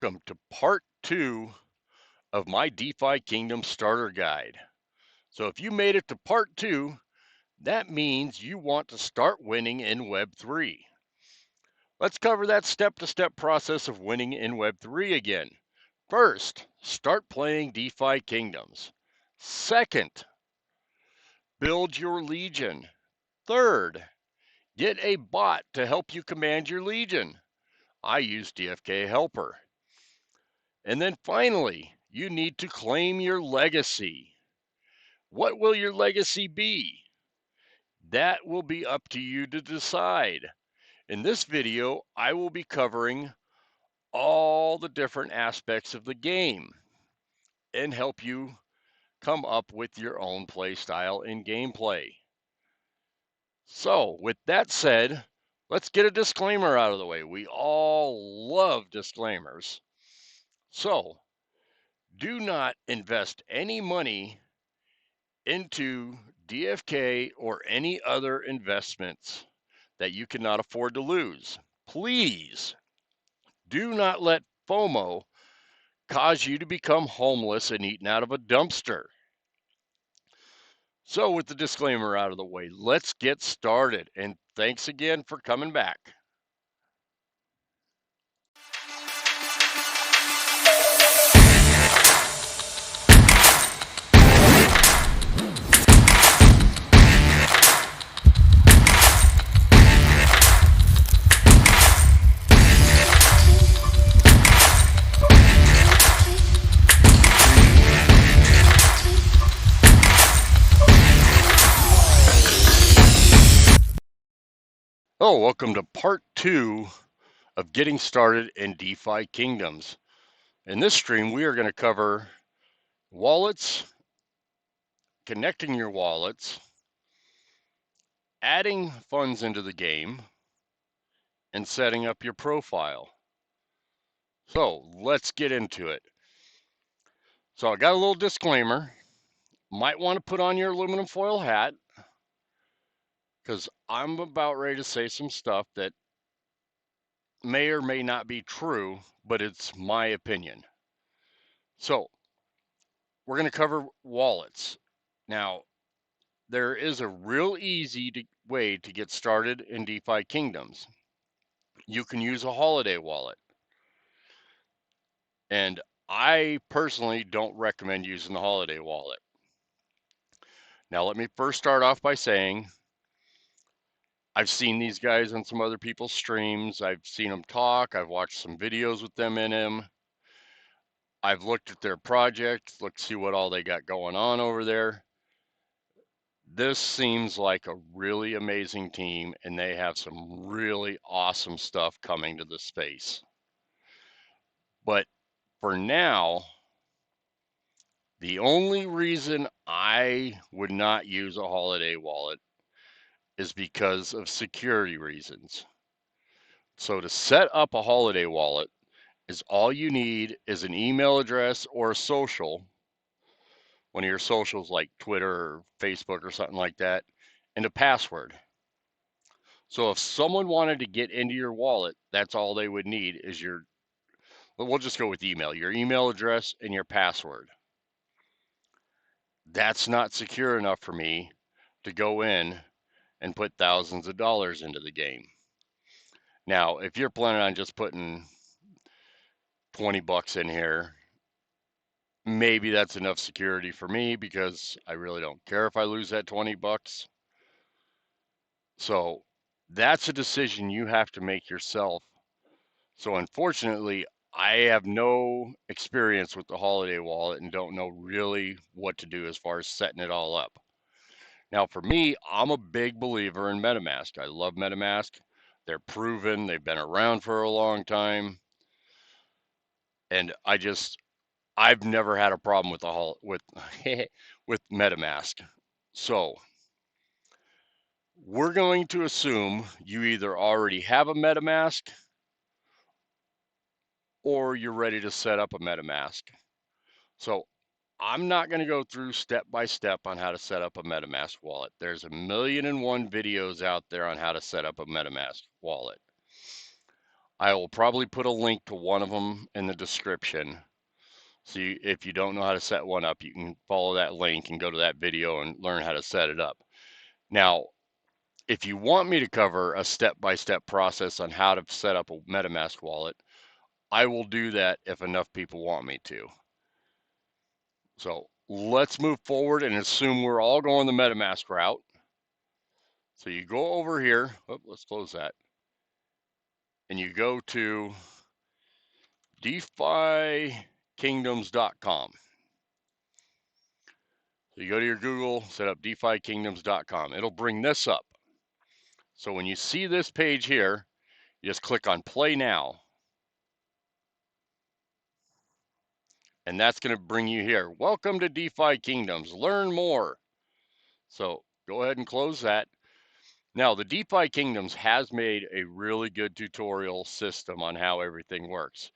Welcome to part 2 of my DeFi Kingdoms Starter Guide. So if you made it to part 2, that means you want to start winning in Web3. Let's cover that step-to-step process of winning in Web3 again. First, start playing DeFi Kingdoms. Second, build your legion. Third, get a bot to help you command your legion. I use DFK Helper. And then finally, you need to claim your legacy. What will your legacy be? That will be up to you to decide. In this video, I will be covering all the different aspects of the game and help you come up with your own play style and gameplay. So, with that said, let's get a disclaimer out of the way. We all love disclaimers. So, do not invest any money into DFK or any other investments that you cannot afford to lose. Please do not let FOMO cause you to become homeless and eaten out of a dumpster. So, with the disclaimer out of the way, let's get started. And thanks again for coming back. Oh, welcome to part 2 of getting started in DeFi Kingdoms. In this stream, we are going to cover wallets, connecting your wallets, adding funds into the game, and setting up your profile. So let's get into it. So I got a little disclaimer. Might want to put on your aluminum foil hat because I'm about ready to say some stuff that may or may not be true, but it's my opinion. So we're going to cover wallets. Now, there is a real easy way to get started in DeFi Kingdoms. You can use a holiday wallet. And I personally don't recommend using the holiday wallet. Now, let me first start off by saying I've seen these guys on some other people's streams. I've seen them talk. I've watched some videos with them in them. I've looked at their project, looked to see what all they got going on over there. This seems like a really amazing team, and they have some really awesome stuff coming to the space. But for now, the only reason I would not use a holiday wallet is because of security reasons. So to set up a holiday wallet is all you need is an email address or a social, one of your socials like Twitter or Facebook or something like that, and a password. So if someone wanted to get into your wallet, that's all they would need is we'll just go with email, your email address and your password. That's not secure enough for me to go in and put thousands of dollars into the game. Now, if you're planning on just putting 20 bucks in here, maybe that's enough security for me because I really don't care if I lose that 20 bucks. So that's a decision you have to make yourself. So unfortunately, I have no experience with the holiday wallet and don't know really what to do as far as setting it all up. Now, for me, I'm a big believer in MetaMask. I love MetaMask. They're proven, they've been around for a long time. And I've never had a problem with with MetaMask. So we're going to assume you either already have a MetaMask or you're ready to set up a MetaMask. So I'm not going to go through step by step on how to set up a MetaMask wallet. There's 1,000,001 videos out there on how to set up a MetaMask wallet. I will probably put a link to one of them in the description. So if you don't know how to set one up, you can follow that link and go to that video and learn how to set it up. Now, if you want me to cover a step-by-step process on how to set up a MetaMask wallet, I will do that if enough people want me to. So let's move forward and assume we're all going the MetaMask route. So you go over here, let's close that, and you go to DeFiKingdoms.com. So you go to your Google, set up DeFiKingdoms.com. It'll bring this up. So when you see this page here, you just click on Play Now. And that's going to bring you here. Welcome to DeFi Kingdoms. Learn more. So go ahead and close that. Now, the DeFi Kingdoms has made a really good tutorial system on how everything works.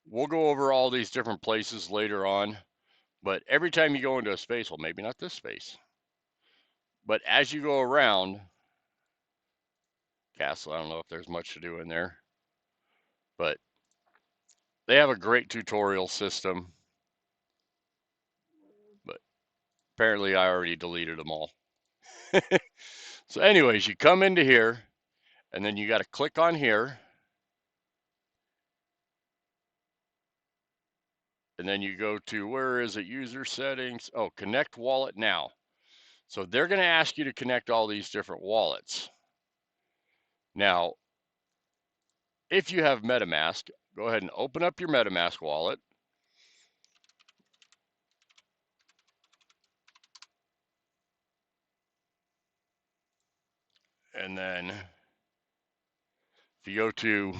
We'll go over all these different places later on, but every time you go into a space, well, maybe not this space, but as you go around, Castle, I don't know if there's much to do in there, but they have a great tutorial system, but apparently I already deleted them all. So anyways, you come into here, and then you got to click on here, and then you go to, where is it, user settings? Oh, connect wallet now. So they're going to ask you to connect all these different wallets. Now, if you have MetaMask, go ahead and open up your MetaMask wallet. And then if you go to,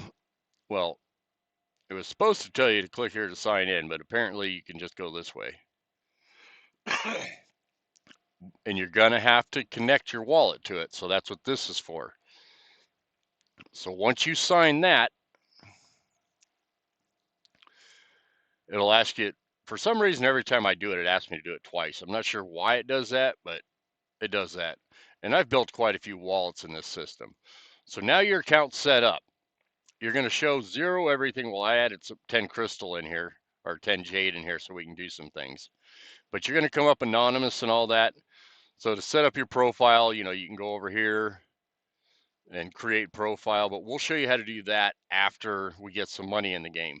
well, it was supposed to tell you to click here to sign in, but apparently you can just go this way. And you're going to have to connect your wallet to it. So that's what this is for. So once you sign that, it'll ask you, for some reason, every time I do it, it asks me to do it twice. I'm not sure why it does that, but it does that. And I've built quite a few wallets in this system. So now your account's set up. You're going to show 0 everything. Well, I added some 10 crystal in here, or 10 jade in here, so we can do some things. But you're going to come up anonymous and all that. So to set up your profile, you can go over here and create profile, but we'll show you how to do that after we get some money in the game.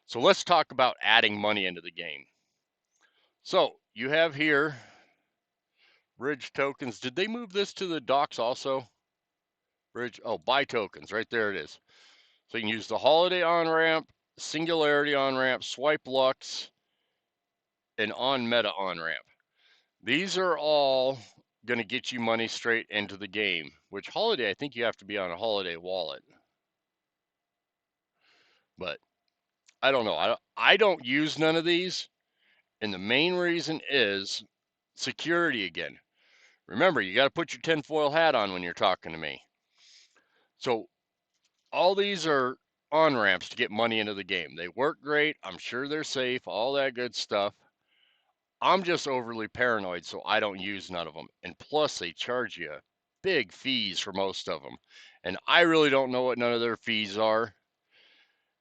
So let's talk about adding money into the game. So you have here bridge tokens. Did they move this to the docks also? Bridge, oh, buy tokens, right there it is. So you can use the holiday on-ramp, singularity on-ramp, swipe lux, and on meta on-ramp. These are all going to get you money straight into the game, which holiday, I think you have to be on a holiday wallet. But I don't know. I don't use none of these. And the main reason is security again. Remember, you got to put your tinfoil hat on when you're talking to me. So all these are on-ramps to get money into the game. They work great. I'm sure they're safe, all that good stuff. I'm just overly paranoid, so I don't use none of them. And plus, they charge you big fees for most of them. And I really don't know what none of their fees are.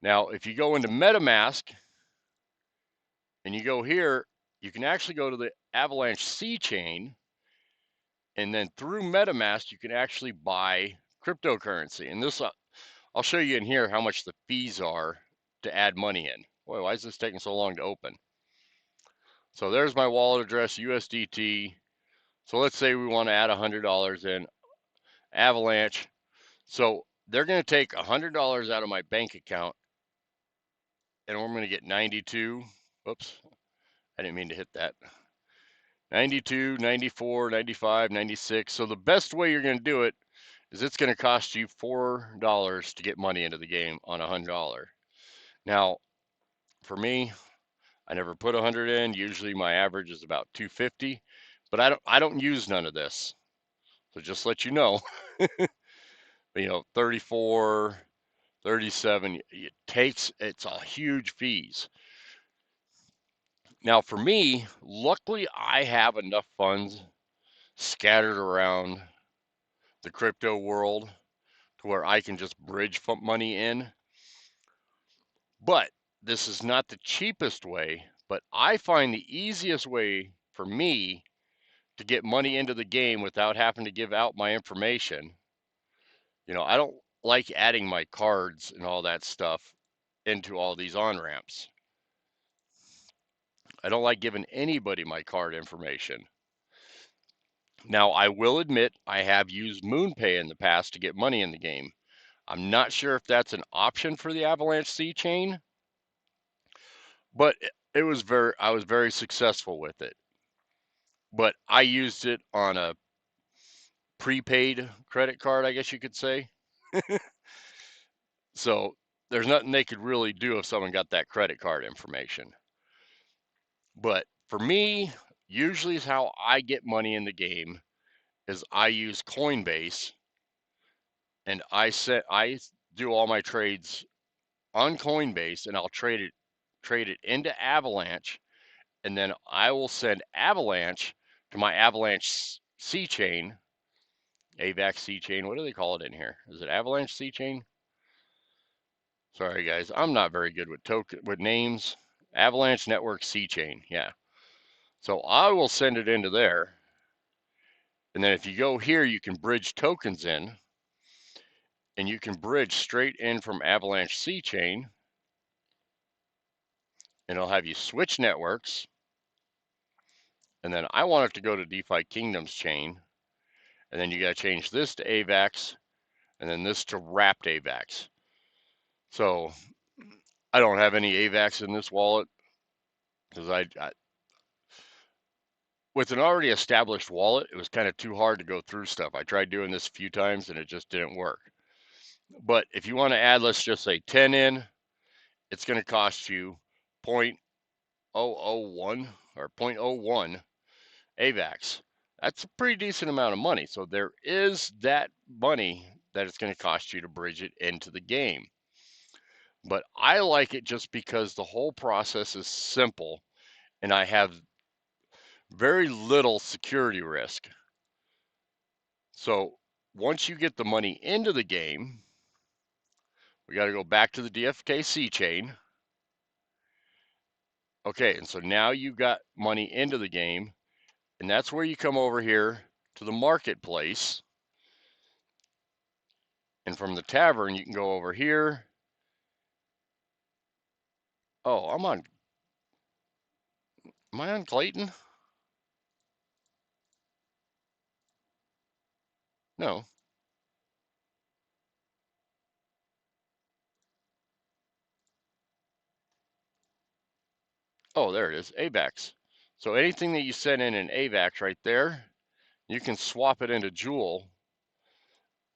Now, if you go into MetaMask and you go here, you can actually go to the Avalanche C chain. And then through MetaMask, you can actually buy cryptocurrency. And this, I'll show you in here how much the fees are to add money in. Boy, why is this taking so long to open? So there's my wallet address, USDT. So let's say we want to add $100 in Avalanche. So they're going to take $100 out of my bank account, and we're going to get 92. Oops, I didn't mean to hit that. 92, 94, 95, 96. So the best way you're going to do it is it's going to cost you $4 to get money into the game on $100. Now, for me, I never put 100 in. Usually my average is about 250, but I don't use none of this. So just let you know, 34, 37, it's a huge fees. Now for me, luckily I have enough funds scattered around the crypto world to to where I can just bridge money in. But this is not the cheapest way, but I find the easiest way for me to get money into the game without having to give out my information. I don't like adding my cards and all that stuff into all these on-ramps. I don't like giving anybody my card information. Now, I will admit I have used MoonPay in the past to get money in the game. I'm not sure if that's an option for the Avalanche C chain, but I was very successful with it. But I used it on a prepaid credit card, I guess you could say. So there's nothing they could really do if someone got that credit card information. But for me, usually is how I get money in the game is I use Coinbase, and I do all my trades on Coinbase, and I'll trade it into Avalanche, and then I will send Avalanche to my Avalanche C chain, AVAX C chain. What do they call it in here? Is it Avalanche C chain? Sorry guys, I'm not very good with names. Avalanche Network C chain, yeah. So I will send it into there, and then if you go here, you can bridge tokens in, and you can bridge straight in from Avalanche C chain, and it'll have you switch networks. And then I want it to go to DeFi Kingdoms chain, and then you got to change this to AVAX, and then this to wrapped AVAX. So I don't have any AVAX in this wallet because with an already established wallet, it was kind of too hard to go through stuff. I tried doing this a few times and it just didn't work. But if you want to add, let's just say 10 in, it's going to cost you 0.001 or 0.01 AVAX. That's a pretty decent amount of money. So there is that money that it's going to cost you to bridge it into the game. But I like it just because the whole process is simple and I have very little security risk. So once you get the money into the game, we got to go back to the DFK chain. Okay, and so now you've got money into the game, and that's where you come over here to the marketplace. And from the tavern, you can go over here. Oh, am I on Klaytn? No. Oh, there it is, AVAX. So anything that you send in an AVAX right there, you can swap it into Joule,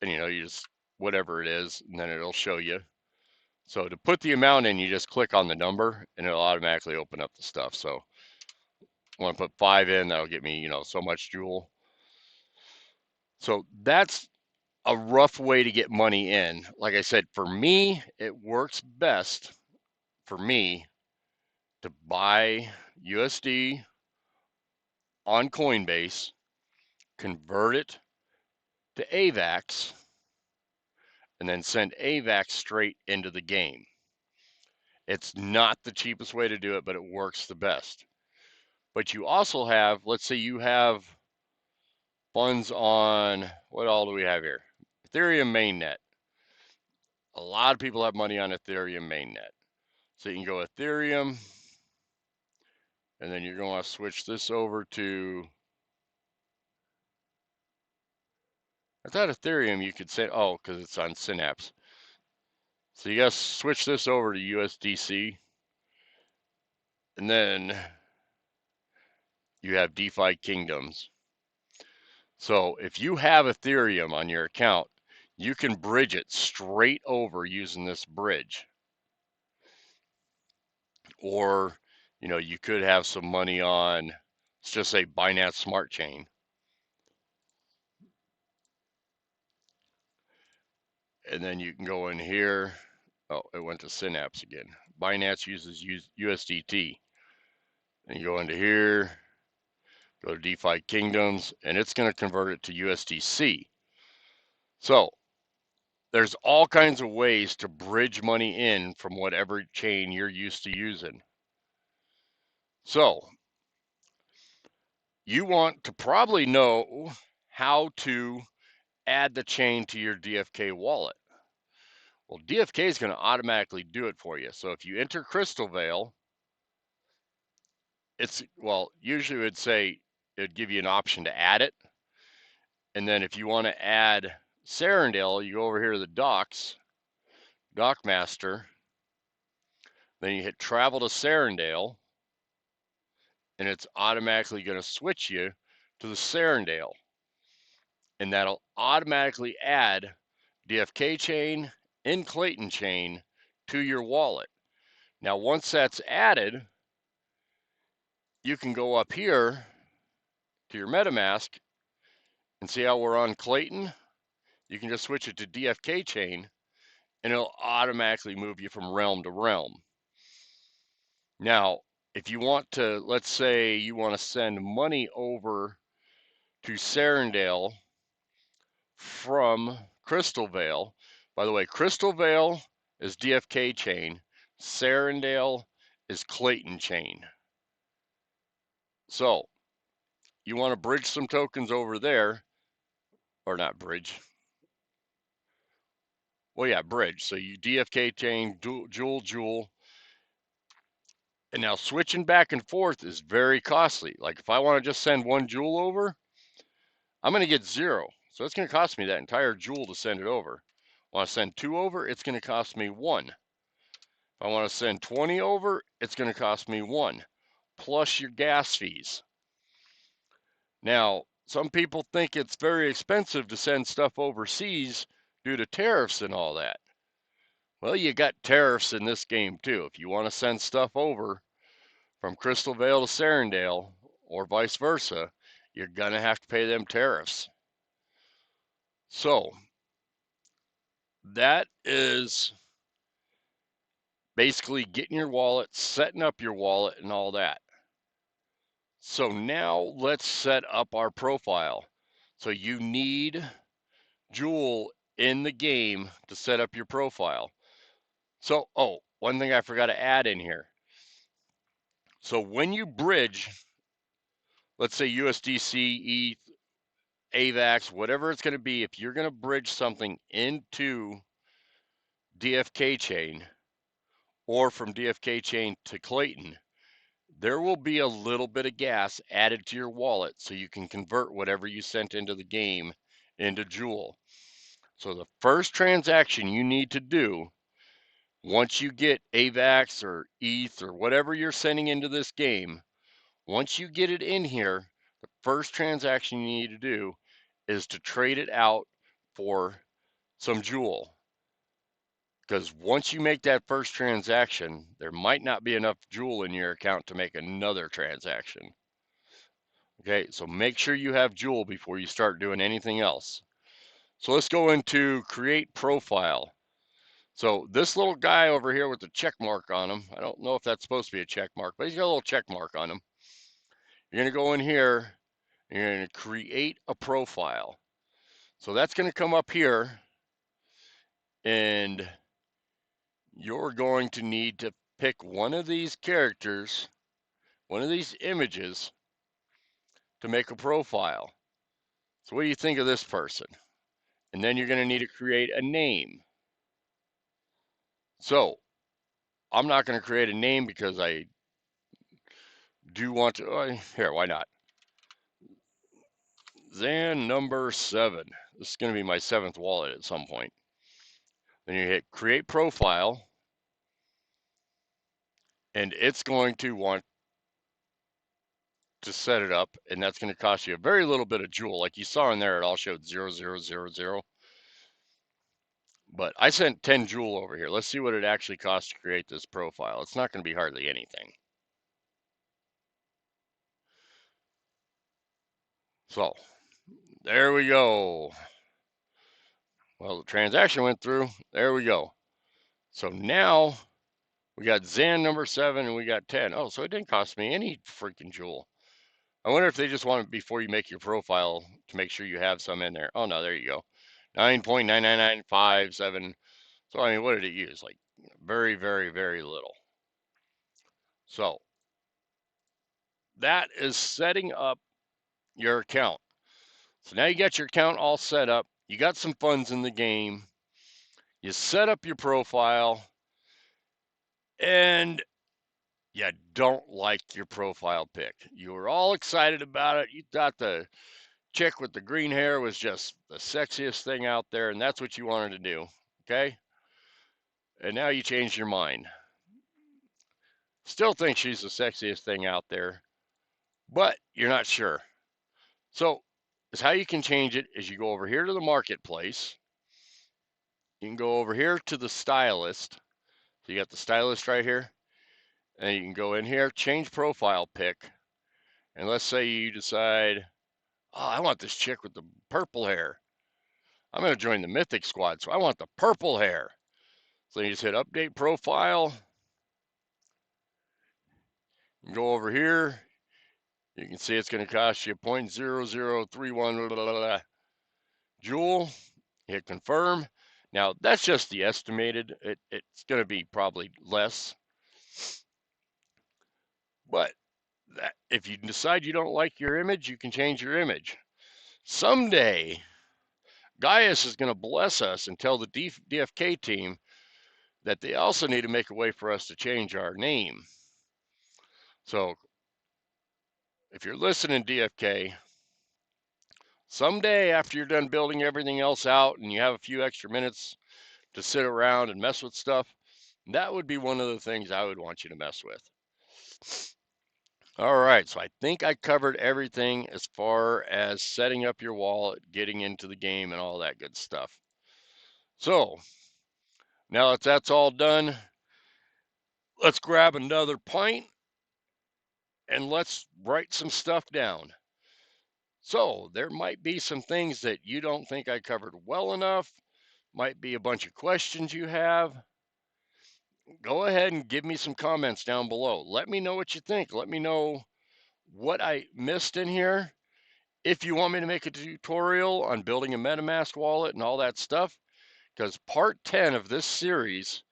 and you just whatever it is, and then it'll show you. So to put the amount in, you just click on the number, and it'll automatically open up the stuff. So I want to put 5 in, that'll get me, so much Joule. So that's a rough way to get money in. Like I said, for me, it works best for me to buy USD on Coinbase, convert it to AVAX, and then send AVAX straight into the game. It's not the cheapest way to do it, but it works the best. But you also have, let's say you have funds on, what all do we have here? Ethereum mainnet. A lot of people have money on Ethereum mainnet. So you can go Ethereum, and then you're going to want to switch this over to, I thought Ethereum you could say, oh, because it's on Synapse. So you got to switch this over to USDC, and then you have DeFi Kingdoms. So if you have Ethereum on your account, you can bridge it straight over using this bridge. Or, you could have some money on, let's just say Binance Smart Chain. And then you can go in here. Oh, it went to Synapse again. Binance uses USDT. And you go into here, go to DeFi Kingdoms, and it's going to convert it to USDC. So there's all kinds of ways to bridge money in from whatever chain you're used to using. So you want to probably know how to add the chain to your DFK wallet. Well, DFK is going to automatically do it for you. So if you enter Crystal Veil, usually it would say it'd give you an option to add it. And then if you want to add Serendale, you go over here to the docks, Dock Master, then you hit travel to Serendale, and it's automatically going to switch you to the Serendale. And that'll automatically add DFK Chain and Klaytn Chain to your wallet. Now, once that's added, you can go up here to your MetaMask and see how we're on Klaytn. You can just switch it to DFK Chain, and it'll automatically move you from realm to realm. Now, if you want to, let's say you want to send money over to Serendale from Crystal Veil. By the way, Crystal Veil is DFK Chain. Serendale is Klaytn Chain. So you want to bridge some tokens over there, or not bridge. Well, yeah, bridge. So you DFK Chain, Joule. And now switching back and forth is very costly. Like if I want to just send one Joule over, I'm going to get 0. So it's going to cost me that entire Joule to send it over. Want to send 2 over, it's going to cost me 1. If I want to send 20 over, it's going to cost me 1, plus your gas fees. Now, some people think it's very expensive to send stuff overseas due to tariffs and all that. Well, you got tariffs in this game too. If you want to send stuff over from Crystal Veil to Serendale or vice versa, you're going to have to pay them tariffs. So that is basically getting your wallet, setting up your wallet and all that. So now let's set up our profile. So you need Joule in the game to set up your profile. So, one thing I forgot to add in here. So when you bridge, let's say USDC, ETH, AVAX, whatever it's going to be, if you're going to bridge something into DFK Chain or from DFK Chain to Klaytn, there will be a little bit of gas added to your wallet so you can convert whatever you sent into the game into Joule. So the first transaction you need to do once you get AVAX or ETH or whatever you're sending into this game, once you get it in here, the first transaction you need to do is to trade it out for some Joule. Because once you make that first transaction, there might not be enough Joule in your account to make another transaction. Okay, so make sure you have Joule before you start doing anything else. So let's go into create profile. So this little guy over here with the check mark on him, I don't know if that's supposed to be a check mark, but he's got a little check mark on him. You're going to go in here, and you're going to create a profile. So that's going to come up here, and you're going to need to pick one of these characters, one of these images, to make a profile. So what do you think of this person? And then you're going to need to create a name. So I'm not going to create a name because I do want to, here, why not? Zan number 7. This is going to be my 7th wallet at some point. Then you hit create profile, and it's going to want to set it up, and that's going to cost you a very little bit of Joule. Like you saw in there, it all showed 0000. But I sent 10 Joule over here. Let's see what it actually costs to create this profile. It's not going to be hardly anything. So there we go. Well, the transaction went through. There we go. So now we got Zan number 7 and we got 10. Oh, so it didn't cost me any freaking Joule. I wonder if they just want it before you make your profile to make sure you have some in there. Oh, no, there you go. 9.99957. So, I mean, what did it use? Like very, very, very little. So, that is setting up your account. So now you got your account all set up. You got some funds in the game. You set up your profile, and you don't like your profile pic. You were all excited about it. You thought the chick with the green hair was just the sexiest thing out there, and that's what you wanted to do. Okay? And now you changed your mind. Still think she's the sexiest thing out there, but you're not sure. So, is how you can change it is you go over here to the marketplace. You can go over here to the stylist. So you got the stylist right here, and you can go in here, change profile pic, and let's say you decide, oh, I want this chick with the purple hair. I'm going to join the Mythic Squad, so I want the purple hair. So you just hit update profile. You go over here. You can see it's going to cost you 0.0031 Joule. Hit confirm. Now, that's just the estimated. It's going to be probably less. But if you decide you don't like your image, you can change your image. Someday, Gaius is going to bless us and tell the DFK team that they also need to make a way for us to change our name. So, if you're listening, DFK, someday after you're done building everything else out and you have a few extra minutes to sit around and mess with stuff, that would be one of the things I would want you to mess with. All right, so I think I covered everything as far as setting up your wallet, getting into the game, and all that good stuff. So, now that that's all done, let's grab another pint and let's write some stuff down. So, there might be some things that you don't think I covered well enough, might be a bunch of questions you have. Go ahead and give me some comments down below. Let me know what you think. Let me know what I missed in here. If you want me to make a tutorial on building a MetaMask wallet and all that stuff, because part 10 of this series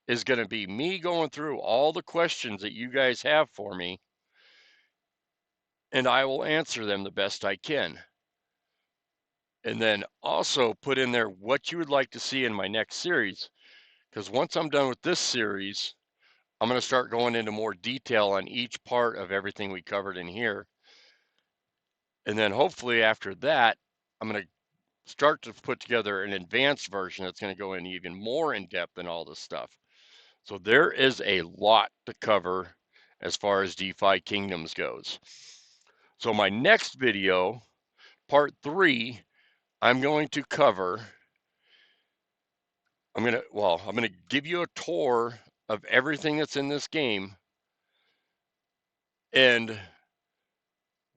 is going to be me going through all the questions that you guys have for me, and I will answer them the best I can. And then also put in there what you would like to see in my next series, because once I'm done with this series, I'm going to start going into more detail on each part of everything we covered in here. And then hopefully after that, I'm going to start to put together an advanced version that's going to go in even more in depth in all this stuff. So there is a lot to cover as far as DeFi Kingdoms goes. So my next video, part 3, I'm going to cover, I'm going to give you a tour of everything that's in this game. And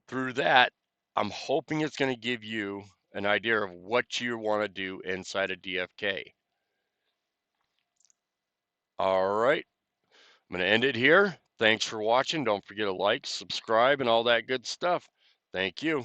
through that, I'm hoping it's going to give you an idea of what you want to do inside of DFK. All right. I'm going to end it here. Thanks for watching. Don't forget to like, subscribe, and all that good stuff. Thank you.